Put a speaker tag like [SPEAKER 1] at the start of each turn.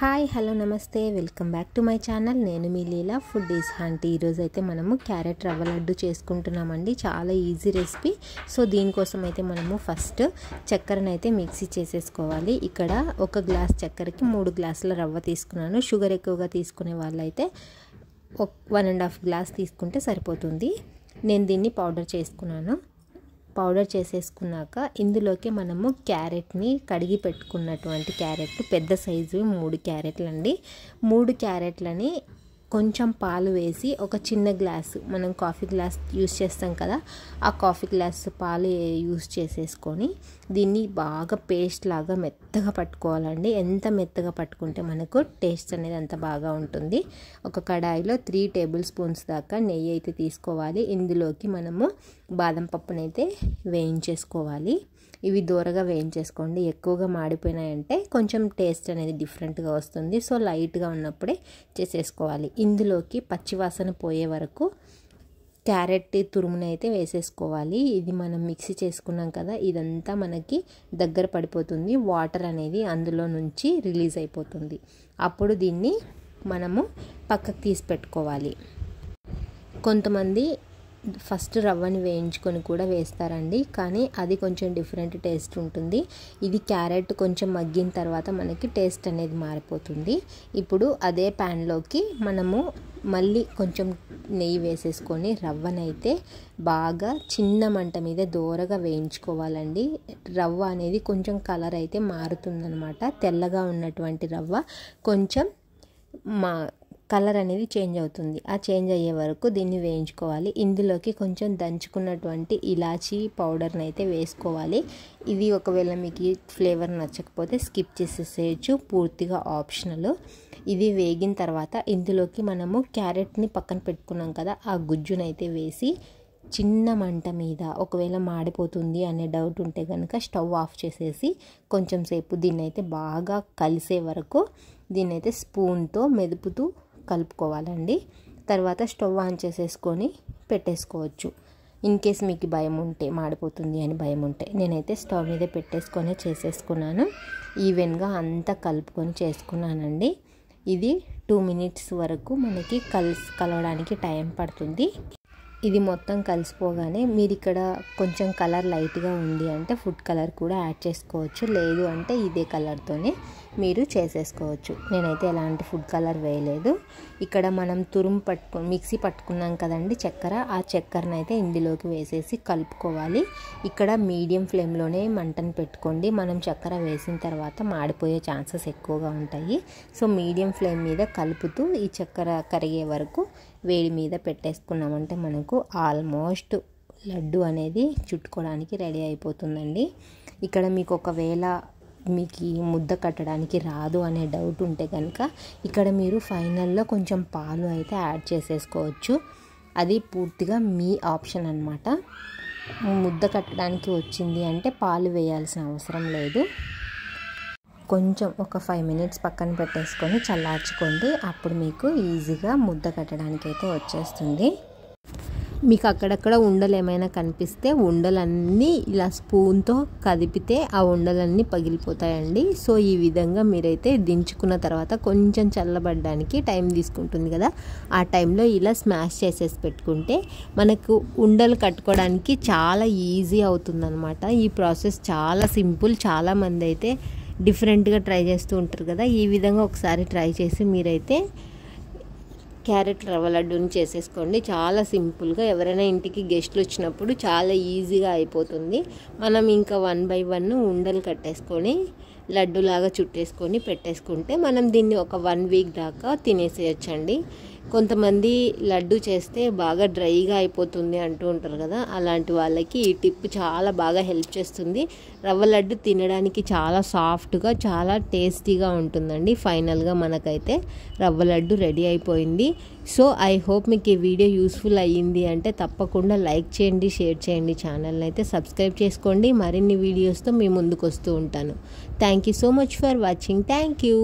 [SPEAKER 1] Hi hello నమస్తే welcome back to my channel. నేను మీ లీలా food is aunty. ఈరోజు అయితే మనము క్యారెట్ రవ్వ లడ్డు చేసుకుంటున్నామండి. చాలా ఈజీ రెసిపీ. సో దీనికోసం అయితే మనము ఫస్ట్ చక్కెరను అయితే మిక్సీ చేసేసుకోవాలి. ఇక్కడ ఒక గ్లాస్ చక్కెరకి 3 గ్లాసుల రవ్వ తీసుకున్నాను. షుగర్ ఎక్కువగా తీసుకునే వాళ్ళైతే 1.5 గ్లాస్ తీసుకుంటే సరిపోతుంది. నేను దీన్ని పౌడర్ చేసుకున్నాను. పౌడర్ చేసేసుకున్నాక ఇందులోకి మనము క్యారెట్ని కడిగి పెట్టుకున్నటువంటి క్యారెట్ పెద్ద సైజు 3 క్యారెట్లు అండి. 3 క్యారెట్లని కొంచెం పాలు వేసి ఒక చిన్న గ్లాసు, మనం కాఫీ గ్లాస్ యూస్ చేస్తాం కదా, ఆ కాఫీ గ్లాస్ పాలు యూస్ చేసేసుకొని దీన్ని బాగా పేస్ట్ లాగా మెత్తగా పట్టుకోవాలండి. ఎంత మెత్తగా పట్టుకుంటే మనకు టేస్ట్ అనేది అంత బాగా ఉంటుంది. ఒక కడాయిలో 3 టేబుల్ స్పూన్స్ దాకా నెయ్యి అయితే తీసుకోవాలి. ఇందులోకి మనము బాదం పప్పునైతే వేయించేసుకోవాలి. ఇవి దూరగా వేయించేసుకోండి. ఎక్కువగా మాడిపోయినాయంటే కొంచెం టేస్ట్ అనేది డిఫరెంట్గా వస్తుంది. సో లైట్గా ఉన్నప్పుడే చేసేసుకోవాలి. ఇందులోకి పచ్చివాసన పోయే వరకు క్యారెట్ తురుముని అయితే వేసేసుకోవాలి. ఇది మనం మిక్సీ చేసుకున్నాం కదా, ఇదంతా మనకి దగ్గర పడిపోతుంది. వాటర్ అనేది అందులో నుంచి రిలీజ్ అయిపోతుంది. అప్పుడు దీన్ని మనము పక్కకు తీసి పెట్టుకోవాలి. కొంతమంది ఫస్ట్ రవ్వని వేయించుకొని కూడా వేస్తారండి, కానీ అది కొంచెం డిఫరెంట్ టేస్ట్ ఉంటుంది. ఇది క్యారెట్ కొంచెం మగ్గిన తర్వాత మనకి టేస్ట్ అనేది మారిపోతుంది. ఇప్పుడు అదే ప్యాన్లోకి మనము మళ్ళీ కొంచెం నెయ్యి వేసేసుకొని రవ్వనైతే బాగా చిన్న మంట మీద దోరగా వేయించుకోవాలండి. రవ్వ అనేది కొంచెం కలర్ అయితే మారుతుందన్నమాట. తెల్లగా ఉన్నటువంటి రవ్వ కొంచెం కలర్ అనేది చేంజ్ అవుతుంది. ఆ చేంజ్ అయ్యే వరకు దీన్ని వేయించుకోవాలి. ఇందులోకి కొంచెం దంచుకున్నటువంటి ఇలాచీ పౌడర్ని అయితే వేసుకోవాలి. ఇది ఒకవేళ మీకు ఫ్లేవర్ నచ్చకపోతే స్కిప్ చేసేసేయచ్చు, పూర్తిగా ఆప్షనల్. ఇది వేగిన తర్వాత ఇందులోకి మనము క్యారెట్ని పక్కన పెట్టుకున్నాం కదా, ఆ గుజ్జునైతే వేసి చిన్న మంట మీద, ఒకవేళ మాడిపోతుంది అనే డౌట్ ఉంటే కనుక స్టవ్ ఆఫ్ చేసేసి కొంచెం సేపు దీన్ని అయితే బాగా కలిసే వరకు దీన్నైతే స్పూన్తో మెదుపుతూ కలుపుకోవాలండి. తర్వాత స్టవ్ ఆన్ చేసేసుకొని పెట్టేసుకోవచ్చు. ఇన్ కేస్ మీకు భయం ఉంటే, మాడిపోతుంది అని భయం ఉంటే, నేనైతే స్టవ్ మీద పెట్టేసుకొని చేసేసుకున్నాను. ఈవెన్గా అంతా కలుపుకొని చేసుకున్నానండి. ఇది 2 మినిట్స్ వరకు మనకి కలవడానికి టైం పడుతుంది. ఇది మొత్తం కలిసిపోగానే మీరు ఇక్కడ కొంచెం కలర్ లైట్గా ఉంది అంటే ఫుడ్ కలర్ కూడా యాడ్ చేసుకోవచ్చు. లేదు అంటే ఇదే కలర్తోనే మీరు చేసేసుకోవచ్చు. నేనైతే ఎలాంటి ఫుడ్ కలర్ వేయలేదు. ఇక్కడ మనం మిక్సీ పట్టుకున్నాం కదండి చక్కెర, ఆ చక్కెరను అయితే ఇందులోకి వేసేసి కలుపుకోవాలి. ఇక్కడ మీడియం ఫ్లేమ్లోనే మంటను పెట్టుకోండి. మనం చక్కెర వేసిన తర్వాత మాడిపోయే ఛాన్సెస్ ఎక్కువగా ఉంటాయి. సో మీడియం ఫ్లేమ్ మీద కలుపుతూ ఈ చక్కెర కరిగే వరకు వేడి మీద పెట్టేసుకున్నామంటే మనకు ఆల్మోస్ట్ లడ్డు అనేది చుట్టుకోవడానికి రెడీ అయిపోతుందండి. ఇక్కడ మీకు ఒకవేళ మీకు ముద్ద కట్టడానికి రాదు అనే డౌట్ ఉంటే కనుక ఇక్కడ మీరు ఫైనల్లో కొంచెం పాలు అయితే యాడ్ చేసేసుకోవచ్చు. అది పూర్తిగా మీ ఆప్షన్ అన్నమాట. ముద్ద కట్టడానికి వచ్చింది అంటే పాలు వేయాల్సిన అవసరం లేదు. కొంచెం ఒక 5 మినిట్స్ పక్కన పెట్టేసుకొని చల్లార్చుకోండి. అప్పుడు మీకు ఈజీగా ముద్ద కట్టడానికి అయితే వచ్చేస్తుంది. మీకు అక్కడక్కడ ఉండలు ఏమైనా కనిపిస్తే ఉండలన్నీ ఇలా స్పూన్తో కదిపితే ఆ ఉండలన్నీ పగిలిపోతాయండి. సో ఈ విధంగా మీరైతే దించుకున్న తర్వాత కొంచెం చల్లబడడానికి టైం తీసుకుంటుంది కదా, ఆ టైంలో ఇలా స్మాష్ చేసేసి పెట్టుకుంటే మనకు ఉండలు కట్టుకోవడానికి చాలా ఈజీ అవుతుందన్నమాట. ఈ ప్రాసెస్ చాలా సింపుల్. చాలామంది అయితే డిఫరెంట్గా ట్రై చేస్తూ ఉంటారు కదా, ఈ విధంగా ఒకసారి ట్రై చేసి మీరైతే క్యారెట్ రవ్వ లడ్డూని చేసేసుకోండి. చాలా సింపుల్గా ఎవరైనా ఇంటికి గెస్ట్లు వచ్చినప్పుడు చాలా ఈజీగా అయిపోతుంది. మనం ఇంకా 1 by 1 ఉండలు కట్టేసుకొని లడ్డూలాగా చుట్టేసుకొని పెట్టేసుకుంటే మనం దీన్ని ఒక 1 వీక్ దాకా తినేసేయచ్చండి. కొంతమంది లడ్డు చేస్తే బాగా డ్రైగా అయిపోతుంది అంటూ ఉంటారు కదా, అలాంటి వాళ్ళకి ఈ టిప్ చాలా బాగా హెల్ప్ చేస్తుంది. రవ్వ లడ్డు తినడానికి చాలా సాఫ్ట్గా, చాలా టేస్టీగా ఉంటుందండి. ఫైనల్గా మనకైతే రవ్వ లడ్డు రెడీ అయిపోయింది. సో ఐ హోప్ మీకు ఈ వీడియో యూస్ఫుల్ అయ్యింది అంటే తప్పకుండా లైక్ చేయండి, షేర్ చేయండి, ఛానల్ని అయితే సబ్స్క్రైబ్ చేసుకోండి. మరిన్ని వీడియోస్తో మీ ముందుకు వస్తూ ఉంటాను. Thank you so much for watching. Thank you.